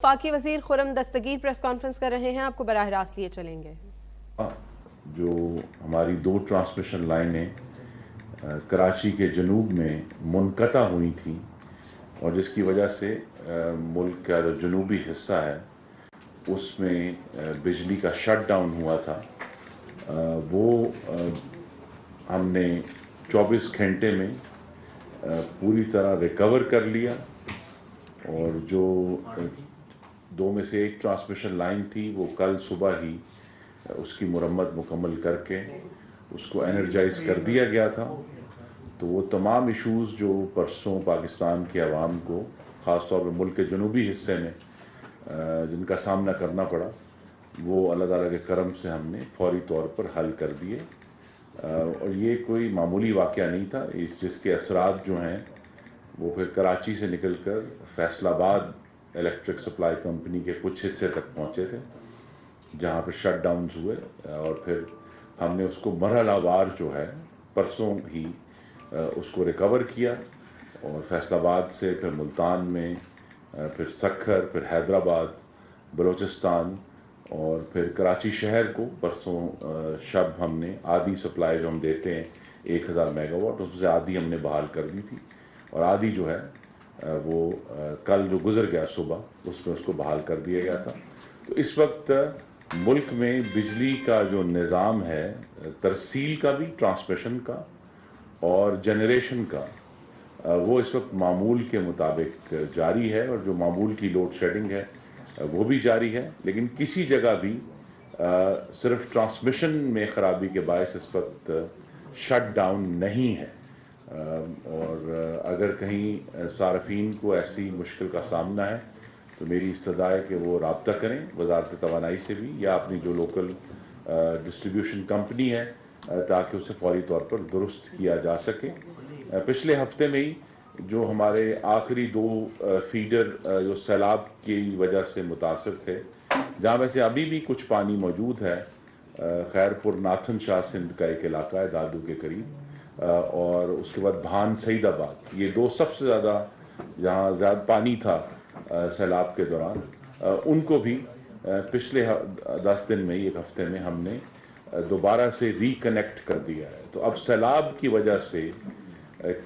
وفاقی وزیر Khurram Dastgir press conference کر رہے ہیں، آپ کو براہ راست لیے چلیں گے۔ جو ہماری 2 ٹرانسمیشن لائنیں کراچی کے جنوب میں منقطع ہوئی تھیں اور جس کی وجہ سے ملک کا جو جنوبی حصہ ہے اس میں بجلی کا شٹ ڈاؤن ہوا تھا، وہ ہم نے 24 گھنٹے میں پوری طرح ریکور کر لیا، اور جو 2 میں سے 1 ٹرانسمیشن لائن تھی وہ کل صبح ہی اس کی مرمت مکمل کر کے اس کو انرجائز کر دیا گیا تھا۔ تو وہ تمام ایشوز جو پرسوں پاکستان کے عوام کو خاص طور پہ ملک کے جنوبی حصے میں جن کا سامنا کرنا پڑا، وہ اللہ تعالیٰ کے کرم سے ہم نے فوری طور پر حل کر دیے، اور یہ کوئی معمولی واقعہ نہیں تھا، جس کے اثرات جو ہیں وہ پھر کراچی سے نکل کر فیصل آباد الیکٹرک سپلائی کمپنی کے کچھ حصے تک پہنچے تھے جہاں پہ شٹ ڈاؤنز ہوئے، اور پھر ہم نے اس کو مرحلہ وار جو ہے پرسوں ہی اس کو ریکور کیا، اور فیصل آباد سے پھر ملتان میں، پھر سکھر، پھر حیدرآباد، بلوچستان، اور پھر کراچی شہر کو پرسوں شب ہم نے آدھی سپلائی جو ہم دیتے ہیں 1000 میگا واٹ، اس سے آدھی ہم نے بحال کر دی تھی، اور آدھی جو ہے وہ کل جو گزر گیا صبح اس میں اس کو بحال کر دیا گیا تھا۔ تو اس وقت ملک میں بجلی کا جو نظام ہے، ترسیل کا بھی، ٹرانسمیشن کا اور جنریشن کا، وہ اس وقت معمول کے مطابق جاری ہے، اور جو معمول کی لوڈ شیڈنگ ہے وہ بھی جاری ہے، لیکن کسی جگہ بھی صرف ٹرانسمیشن میں خرابی کے باعث اس وقت شٹ ڈاؤن نہیں ہے، اور اگر کہیں صارفین کو ایسی مشکل کا سامنا ہے تو میری استدعا ہے کہ وہ رابطہ کریں وزارت توانائی سے بھی یا اپنی جو لوکل ڈسٹریبیوشن کمپنی ہے، تاکہ اسے فوری طور پر درست کیا جا سکے۔ پچھلے ہفتے میں ہی جو ہمارے آخری 2 فیڈر جو سیلاب کی وجہ سے متاثر تھے، جہاں ویسے ابھی بھی کچھ پانی موجود ہے، خیر پور ناتھن شاہ سندھ کا ایک علاقہ ہے دادو کے قریب، اور اس کے بعد بھان سعید آباد، یہ 2 سب سے زیادہ جہاں زیادہ پانی تھا سیلاب کے دوران، ان کو بھی پچھلے 10 دن میں، 1 ہفتے میں ہم نے دوبارہ سے ریکنیکٹ کر دیا ہے۔ تو اب سیلاب کی وجہ سے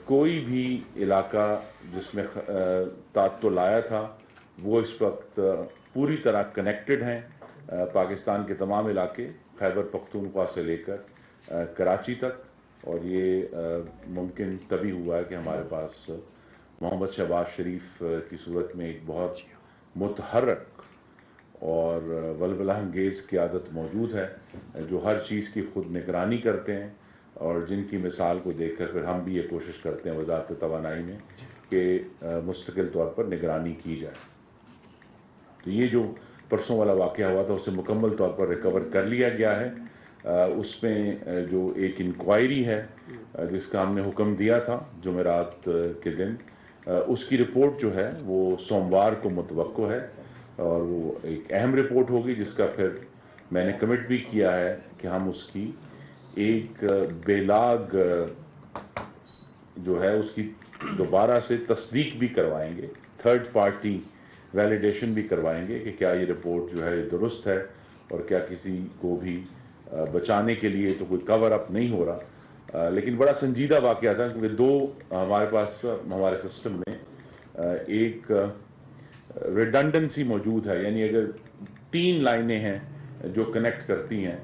کوئی بھی علاقہ جس میں تعطل آیا تھا وہ اس وقت پوری طرح کنیکٹڈ ہیں، پاکستان کے تمام علاقے خیبر پختونخوا سے لے کر کراچی تک، اور یہ ممکن تبھی ہوا ہے کہ ہمارے پاس محمد شہباز شریف کی صورت میں ایک بہت متحرک اور ولولہ انگیز قیادت موجود ہے، جو ہر چیز کی خود نگرانی کرتے ہیں، اور جن کی مثال کو دیکھ کر پھر ہم بھی یہ کوشش کرتے ہیں وزارت توانائی میں کہ مستقل طور پر نگرانی کی جائے۔ تو یہ جو پرسوں والا واقعہ ہوا تھا اسے مکمل طور پر ریکور کر لیا گیا ہے۔ اس میں جو ایک انکوائری ہے جس کا ہم نے حکم دیا تھا جمعرات کے دن، اس کی رپورٹ جو ہے وہ سوموار کو متوقع ہے، اور وہ ایک اہم رپورٹ ہوگی جس کا پھر میں نے کمٹ بھی کیا ہے کہ ہم اس کی ایک بیلاگ جو ہے اس کی دوبارہ سے تصدیق بھی کروائیں گے، 3rd پارٹی ویلیڈیشن بھی کروائیں گے کہ کیا یہ رپورٹ جو ہے درست ہے، اور کیا کسی کو بھی بچانے کے لیے تو کوئی کور اپ نہیں ہو رہا۔ لیکن بڑا سنجیدہ واقعہ تھا، کیونکہ 2 ہمارے پاس ہمارے سسٹم میں ایک ریڈنڈنسی موجود ہے، یعنی اگر 3 لائنیں ہیں جو کنیکٹ کرتی ہیں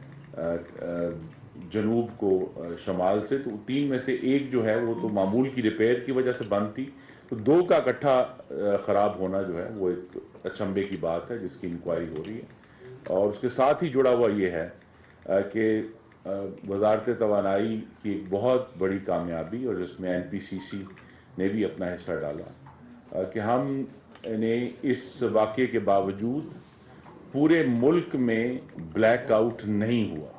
جنوب کو شمال سے، تو 3 میں سے 1 جو ہے وہ تو معمول کی ریپیئر کی وجہ سے بند تھی، تو 2 کا اکٹھا خراب ہونا جو ہے وہ ایک اچنبے کی بات ہے جس کی انکوائری ہو رہی ہے۔ اور اس کے ساتھ ہی جڑا ہوا یہ ہے کہ وزارت توانائی کی ایک بہت بڑی کامیابی، اور جس میں NPCC نے بھی اپنا حصہ ڈالا، کہ ہم نے اس واقعے کے باوجود پورے ملک میں بلیک آؤٹ نہیں ہوا،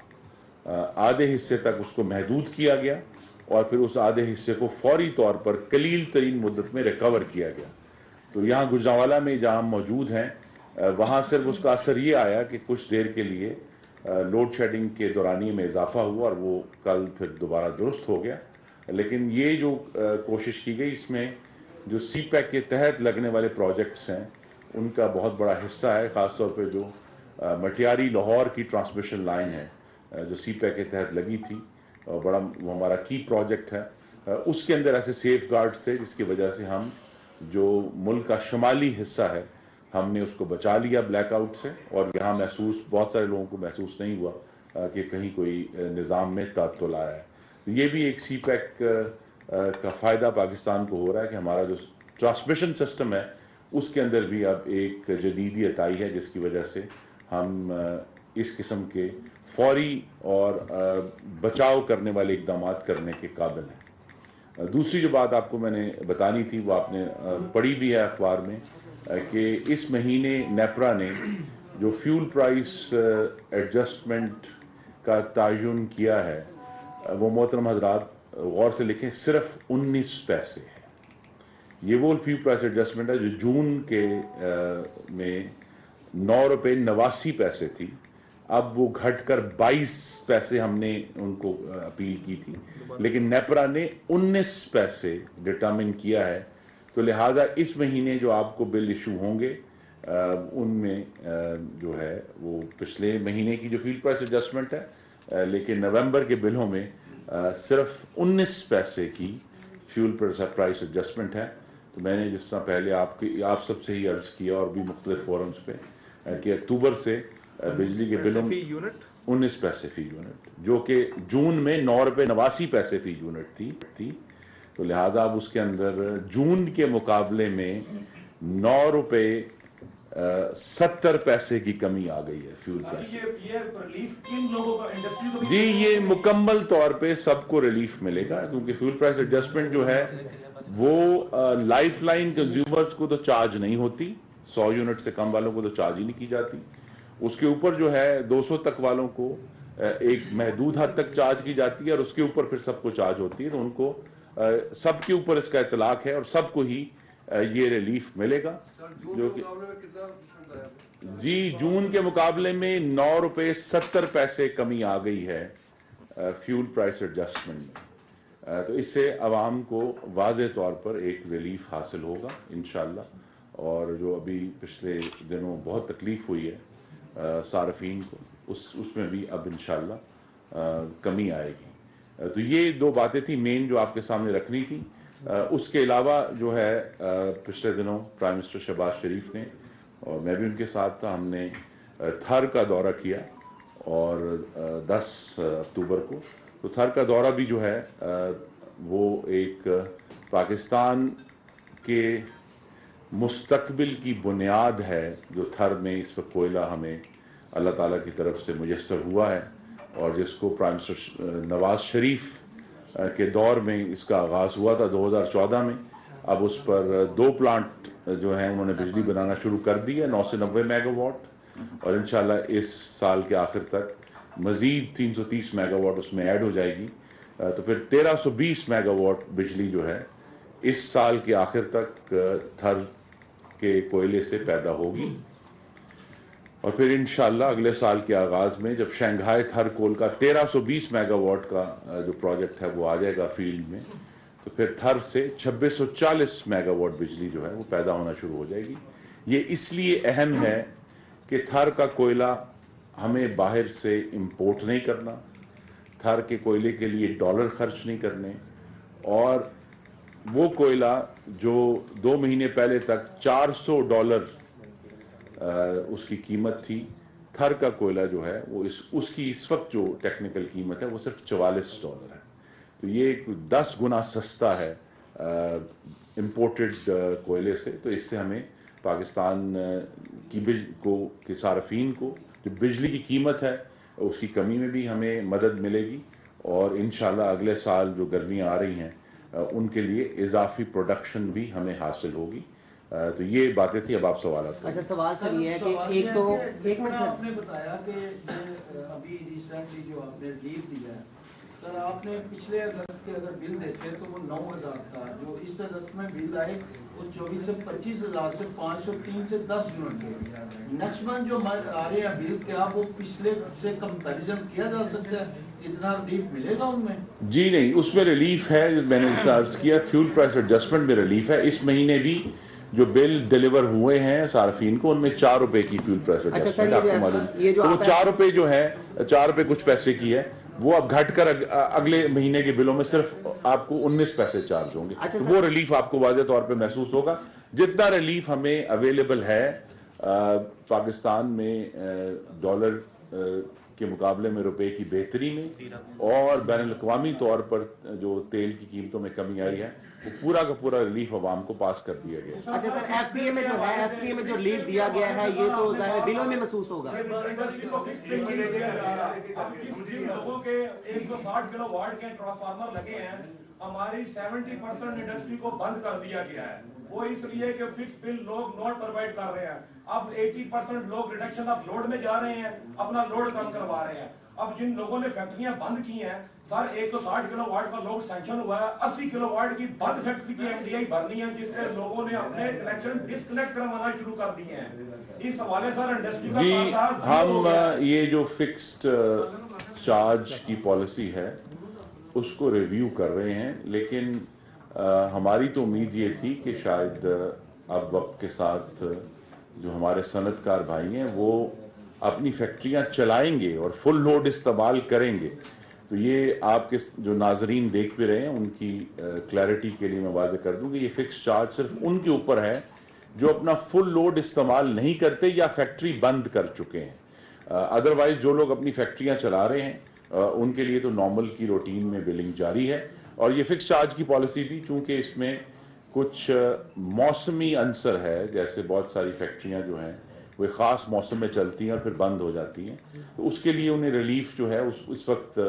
آدھے حصے تک اس کو محدود کیا گیا، اور پھر اس آدھے حصے کو فوری طور پر قلیل ترین مدت میں ریکور کیا گیا۔ تو یہاں گجرانوالہ میں جہاں ہم موجود ہیں، وہاں صرف اس کا اثر یہ آیا کہ کچھ دیر کے لیے لوڈ شیڈنگ کے دورانیے میں اضافہ ہوا، اور وہ کل پھر دوبارہ درست ہو گیا۔ لیکن یہ جو کوشش کی گئی، اس میں جو سی پیک کے تحت لگنے والے پروجیکٹس ہیں ان کا بہت بڑا حصہ ہے، خاص طور پہ جو مٹیاری لاہور کی ٹرانسمیشن لائن ہے جو سی پیک کے تحت لگی تھی، اور بڑا وہ ہمارا کی پروجیکٹ ہے. اس کے اندر ایسے سیف گارڈز تھے جس کی وجہ سے ہم جو ملک کا شمالی حصہ ہے ہم نے اس کو بچا لیا بلیک آؤٹ سے، اور یہاں بہت سارے لوگوں کو محسوس نہیں ہوا کہ کہیں کوئی نظام میں تعطل آیا ہے. یہ بھی ایک سی پیک کا فائدہ پاکستان کو ہو رہا ہے کہ ہمارا جو ٹرانسمیشن سسٹم ہے اس کے اندر بھی اب ایک جدیدیت آئی ہے، جس کی وجہ سے ہم اس قسم کے فوری اور بچاؤ کرنے والے اقدامات کرنے کے قابل ہیں. دوسری جو بات آپ کو میں نے بتانی تھی وہ آپ نے پڑھی بھی ہے اخبار میں کہ اس مہینے نیپرا نے جو فیول پرائس ایڈجسٹمنٹ کا تعین کیا ہے، وہ محترم حضرات غور سے لکھیں، صرف 19 پیسے ہے. یہ وہ فیول پرائس ایڈجسٹمنٹ ہے جو جون کے میں 9 روپے 89 پیسے تھی، اب وہ گھٹ کر 22 پیسے ہم نے ان کو اپیل کی تھی، لیکن نیپرا نے 19 پیسے ڈٹرمن کیا ہے. تو لہٰذا اس مہینے جو آپ کو بل ایشو ہوں گے ان میں جو ہے وہ پچھلے مہینے کی جو فیول پرائس ایڈجسٹمنٹ ہے، لیکن نومبر کے بلوں میں صرف 19 پیسے کی فیول پرائس ایڈجسٹمنٹ ہے. تو میں نے جس طرح پہلے آپ سب سے ہی عرض کیا اور بھی مختلف فورمز پہ کہ اکتوبر سے بجلی کے بلوں میں 19 پیسے فی یونٹ، جو کہ جون میں 9 روپے 89 پیسے فی یونٹ تھی. تو لہٰذا اب اس کے اندر جون کے مقابلے میں 9 روپے 70 پیسے کی کمی آ گئی ہے فیول پرائس. جی یہ مکمل طور پہ سب کو ریلیف ملے گا، کیونکہ فیول پرائس ایڈجسٹمنٹ جو ہے وہ لائف لائن کنزیومرز کو تو چارج نہیں ہوتی، 100 یونٹ سے کم والوں کو تو چارج ہی نہیں کی جاتی. اس کے اوپر جو ہے 200 تک والوں کو ایک محدود حد تک چارج کی جاتی ہے، اور اس کے اوپر پھر سب کو چارج ہوتی ہے. تو ان کو سب کے اوپر اس کا اطلاق ہے اور سب کو ہی یہ ریلیف ملے گا. جو کہ جی جون کے مقابلے میں 9 روپے 70 پیسے کمی آ گئی ہے فیول پرائس ایڈجسٹمنٹ میں. تو اس سے عوام کو واضح طور پر ایک ریلیف حاصل ہوگا انشاءاللہ. اور جو ابھی پچھلے دنوں بہت تکلیف ہوئی ہے صارفین کو، اس میں بھی اب انشاءاللہ کمی آئے گی. تو یہ دو باتیں تھیں مین جو آپ کے سامنے رکھنی تھی. اس کے علاوہ جو ہے پچھلے دنوں پرائم منسٹر شہباز شریف نے، اور میں بھی ان کے ساتھ تھا، ہم نے تھر کا دورہ کیا، اور 10 اکتوبر کو. تو تھر کا دورہ بھی جو ہے وہ ایک پاکستان کے مستقبل کی بنیاد ہے، جو تھر میں اس وقت کوئلہ ہمیں اللہ تعالیٰ کی طرف سے میسر ہوا ہے، اور جس کو پرائم منسٹر نواز شریف کے دور میں اس کا آغاز ہوا تھا 2014 میں. اب اس پر 2 پلانٹ جو ہیں انہوں نے بجلی بنانا شروع کر دی ہے 9 سے 90 میگا واٹ، اور انشاءاللہ اس سال کے آخر تک مزید 330 میگا واٹ اس میں ایڈ ہو جائے گی. تو پھر 1320 میگا واٹ بجلی جو ہے اس سال کے آخر تک تھر کے کوئلے سے پیدا ہوگی. اور پھر انشاءاللہ اگلے سال کے آغاز میں جب شنگھائی تھر کول کا 1320 میگا واٹ کا جو پروجیکٹ ہے وہ آ جائے گا فیلڈ میں، تو پھر تھر سے 2640 میگا واٹ بجلی جو ہے وہ پیدا ہونا شروع ہو جائے گی. یہ اس لیے اہم ہے کہ تھر کا کوئلہ ہمیں باہر سے امپورٹ نہیں کرنا، تھر کے کوئلے کے لیے ڈالر خرچ نہیں کرنے، اور وہ کوئلہ جو 2 مہینے پہلے تک $400 اس کی قیمت تھی، تھر کا کوئلہ جو ہے وہ اس کی اس وقت جو ٹیکنیکل قیمت ہے وہ صرف $44 ہے. تو یہ 10 گنا سستا ہے امپورٹڈ کوئلے سے. تو اس سے ہمیں پاکستان کی صارفین کو جو بجلی کی قیمت ہے اس کی کمی میں بھی ہمیں مدد ملے گی، اور انشاءاللہ اگلے سال جو گرمیاں آ رہی ہیں ان کے لیے اضافی پروڈکشن بھی ہمیں حاصل ہوگی. تو یہ باتیں تھی. اب آپ سوالات اچھا سوال سر یہ ہے کہ ایک منٹ آپ نے بتایا کہ ابھی ریسنٹلی جو آپ نے ریلیف دیا ہے سر، آپ نے پچھلے اگست کے اگر بل دیکھے تو وہ 9000 تھا، جو اس اگست میں بل آئے وہ 24 سے 25,000 سے 503 سے 10 یونٹ کے. نیکسٹ منتھ جو آ رہے ہیں بل، کیا وہ پچھلے سے کمپیریزن کیا جا سکتا ہے؟ اتنا ریلیف ملے گا ان میں؟ جی نہیں، اس میں ریلیف ہے. میں نے عرض کیا فیول پرائس ایڈجسٹمنٹ میں ریلیف ہے. اس مہینے بھی جو بل ڈیلیور ہوئے ہیں صارفین کو ان میں 4 روپے کی فیول پرائس اچھا سر، ایڈجسٹمنٹ آپ کو معلوم ہے، تو وہ 4 روپے جو ہے 4 روپے کچھ پیسے کی ہے، وہ اب گھٹ کر اگلے مہینے کے بلوں میں صرف آپ کو 19 پیسے چارج ہوں گے، تو وہ ریلیف آپ کو واضح طور پہ محسوس ہوگا۔ جتنا ریلیف ہمیں اویلیبل ہے پاکستان میں ڈالر کے مقابلے میں روپے کی بہتری میں اور بین الاقوامی طور پر جو تیل کی قیمتوں میں کمی آئی ہے، وہ پورا کا پورا ریلیف عوام کو پاس کر دیا گیا۔ اچھا سر، ایف پی اے میں جو ہے، ایف پی اے میں جو ریلیف دیا گیا ہے یہ تو ظاہر بلوں میں محسوس ہوگا۔ انڈسٹری کو فکس بل نہیں دیا جا رہا، اب کس دن لوگوں کے 160 کلو واٹ کے ٹرانسفارمر لگے ہیں، ہماری 70% انڈسٹری کو بند کر دیا گیا ہے، وہ اس لیے کہ فکس بل لوگ نوٹ پرووائڈ کر رہے ہیں۔ اب 80% لوگ ریڈکشن آف لوڈ میں جا رہے ہیں، اپنا لوڈ کم کروا رہے ہیں۔ اب جن لوگوں نے فیکٹریاں بند کی ہیں، سر 160 کلو واٹ کا لوڈ سینکشن ہوا ہے، 80 کلو واٹ کی بند فیکٹری کی ایم ڈی آئی بھرنی ہے، جس سے لوگوں نے اپنے کنیکشن ڈسکنیکٹ کروانا شروع کر دیے ہیں۔ اس حوالے سر انڈسٹری کا جی ہم یہ جو فکسڈ چارج کی پالیسی ہے اس کو ریویو کر رہے ہیں، لیکن ہماری تو امید یہ تھی کہ شاید اب وقت کے ساتھ جو ہمارے صنعت کار بھائی ہیں وہ اپنی فیکٹریاں چلائیں گے اور فل لوڈ استعمال کریں گے۔ تو یہ آپ کے جو ناظرین دیکھ بھی رہے ہیں ان کی کلیئرٹی کے لیے میں واضح کر دوں کہ یہ فکس چارج صرف ان کے اوپر ہے جو اپنا فل لوڈ استعمال نہیں کرتے یا فیکٹری بند کر چکے ہیں۔ ادروائز جو لوگ اپنی فیکٹریاں چلا رہے ہیں ان کے لیے تو نارمل کی روٹین میں بلنگ جاری ہے، اور یہ فکس چارج کی پالیسی بھی چونکہ اس میں کچھ موسمی عنصر ہے، جیسے بہت ساری فیکٹریاں جو ہیں وہ ایک خاص موسم میں چلتی ہیں اور پھر بند ہو جاتی ہیں، تو اس کے لیے انہیں ریلیف جو ہے اس وقت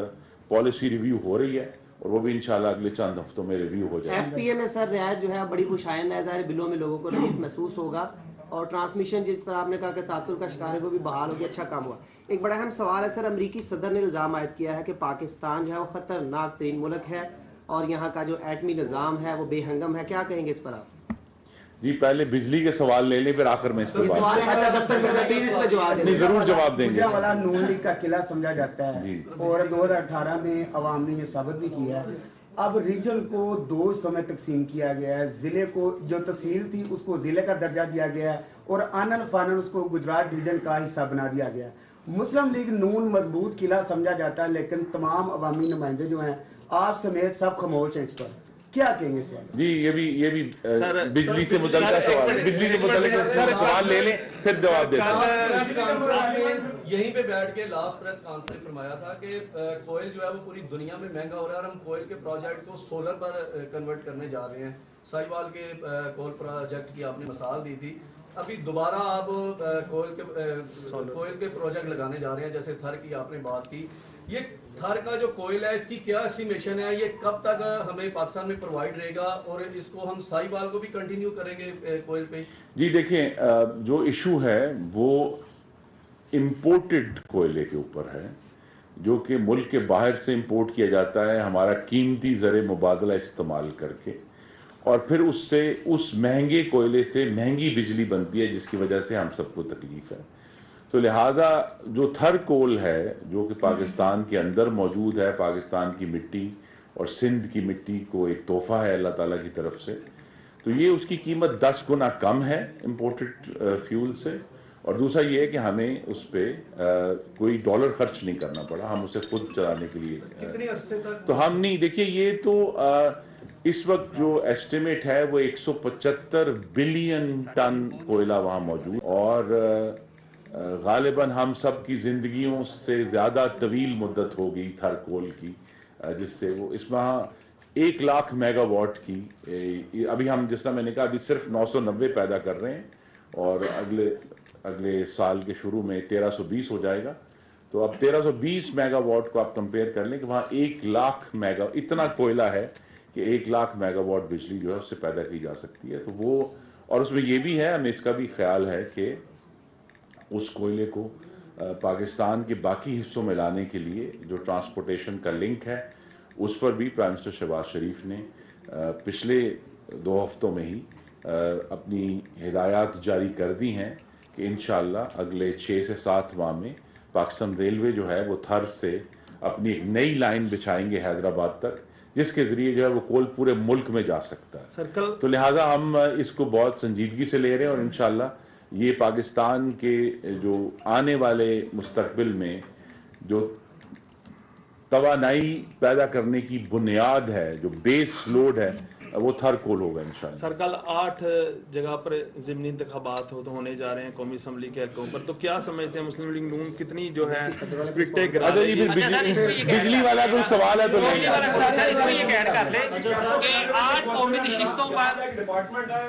پالیسی ریویو ہو رہی ہے، اور وہ بھی انشاءاللہ اگلے چند ہفتوں میں ریویو ہو جائے گی۔ ایف پی اے میں سر رعایت جو ہے بڑی خوش آئند ہے، ظاہر بلوں میں لوگوں کو ریلیف محسوس ہوگا، اور ٹرانسمیشن جس طرح آپ نے کہا کہ تعطل کا شکار ہے وہ بھی بحال ہو گیا، اچھا کام ہوا۔ ایک بڑا اہم سوال ہے سر، امریکی صدر نے الزام عائد کیا ہے کہ پاکستان جو ہے وہ خطرناک ترین ملک ہے اور یہاں کا جو ایٹمی نظام ہے وہ بے ہنگم ہے، کیا کہیں گے اس پر آپ؟ جی پہلے بجلی کے سوال لے لیں پھر آخر میں اس پر بات نہیں، ضرور جواب دیں گے۔ والا نون لیگ کا قلعہ سمجھا جاتا ہے اور 2018 میں عوام نے یہ ثابت بھی کیا ہے۔ اب ریجن کو 2 حصوں میں تقسیم کیا گیا ہے، ضلع کو جو تحصیل تھی اس کو ضلع کا درجہ دیا گیا ہے اور آنن فانن اس کو گجرات ریجن کا حصہ بنا دیا گیا ہے۔ مسلم لیگ نون مضبوط قلعہ سمجھا جاتا ہے، لیکن تمام عوامی نمائندے جو ہیں آپ سمیت سب خاموش ہیں اس پر، کیا کہیں گے سر؟ جی یہ بھی بجلی سے متعلقہ سوال ہے، بجلی سے متعلقہ سوال لے لیں پھر جواب دیتے ہیں۔ یہیں پہ بیٹھ کے لاسٹ پریس کانفرنس فرمایا تھا کہ کوئل جو ہے وہ پوری دنیا میں مہنگا ہو رہا ہے اور ہم کوئل کے پروجیکٹ کو سولر پر کنورٹ کرنے جا رہے ہیں۔ سائیوال کے کوئل پروجیکٹ کی آپ نے مثال دی تھی، ابھی دوبارہ آپ کوئل کے پروجیکٹ لگانے جا رہے ہیں، جیسے تھر کی آپ نے بات کی۔ یہ تھر کا جو کوئل ہے اس کی کیا اسٹیمیشن ہے، یہ کب تک ہمیں پاکستان میں پرووائڈ رہے گا، اور اس کو ہم سائیوال کو بھی کنٹینیو کریں گے کوئل پہ؟ جی دیکھیں جو ایشو ہے وہ امپورٹڈ کوئلے کے اوپر ہے، جو کہ ملک کے باہر سے امپورٹ کیا جاتا ہے ہمارا قیمتی زر مبادلہ استعمال کر کے، اور پھر اس مہنگے کوئلے سے مہنگی بجلی بنتی ہے، جس کی وجہ سے ہم سب کو تکلیف ہے۔ تو لہٰذا جو تھر کول ہے جو کہ پاکستان کے اندر موجود ہے، پاکستان کی مٹی اور سندھ کی مٹی کو ایک تحفہ ہے اللہ تعالیٰ کی طرف سے، تو یہ اس کی قیمت 10 گنا کم ہے امپورٹڈ فیول سے، اور دوسرا یہ ہے کہ ہمیں اس پہ کوئی ڈالر خرچ نہیں کرنا پڑا، ہم اسے خود چلانے کے لیے کتنے عرصے تک تو ہم نہیں، دیکھیے یہ تو اس وقت جو ایسٹیمیٹ ہے وہ 175 بلین ٹن کوئلہ وہاں موجود، اور غالباً ہم سب کی زندگیوں سے زیادہ طویل مدت ہو گئی تھر کول کی، جس سے وہ اس میں 1 لاکھ میگا واٹ کی ابھی ہم جس طرح میں نے کہا ابھی صرف 990 پیدا کر رہے ہیں، اور اگلے سال کے شروع میں 1320 ہو جائے گا، تو اب 1320 میگا واٹ کو آپ کمپیئر کر لیں کہ وہاں 1 لاکھ میگا اتنا کوئلہ ہے کہ 1 لاکھ میگا واٹ بجلی جو ہے اس سے پیدا کی جا سکتی ہے۔ تو وہ، اور اس میں یہ بھی ہے، ہمیں اس کا بھی خیال ہے کہ اس کوئلے کو پاکستان کے باقی حصوں میں لانے کے لیے جو ٹرانسپورٹیشن کا لنک ہے اس پر بھی پرائم منسٹر شہباز شریف نے پچھلے 2 ہفتوں میں ہی اپنی ہدایات جاری کر دی ہیں کہ انشاءاللہ اگلے 6 سے 7 ماہ میں پاکستان ریلوے جو ہے وہ تھر سے اپنی ایک نئی لائن بچھائیں گے حیدرآباد تک، جس کے ذریعے جو ہے وہ کول پورے ملک میں جا سکتا ہے. تو لہٰذا ہم اس کو بہت سنجیدگی سے لے رہے ہیں اور انشاءاللہ یہ پاکستان کے جو آنے والے مستقبل میں جو توانائی پیدا کرنے کی بنیاد ہے, جو بیس لوڈ ہے, وہ تھر کول ہوگا انشاءاللہ. سر کل 8 جگہ پر ضمنی انتخابات ہونے جا رہے ہیں قومی اسمبلی کے حلقوں پر, تو کیا سمجھتے ہیں مسلم لیگ نون کتنی جو ہے وکٹیں گرا رہی ہے؟ بجلی والا کوئی سوال ہے تو لیں یہ ایڈ کر لیں کہ 8 قومی نشستوں پر ڈپارٹمنٹ ہے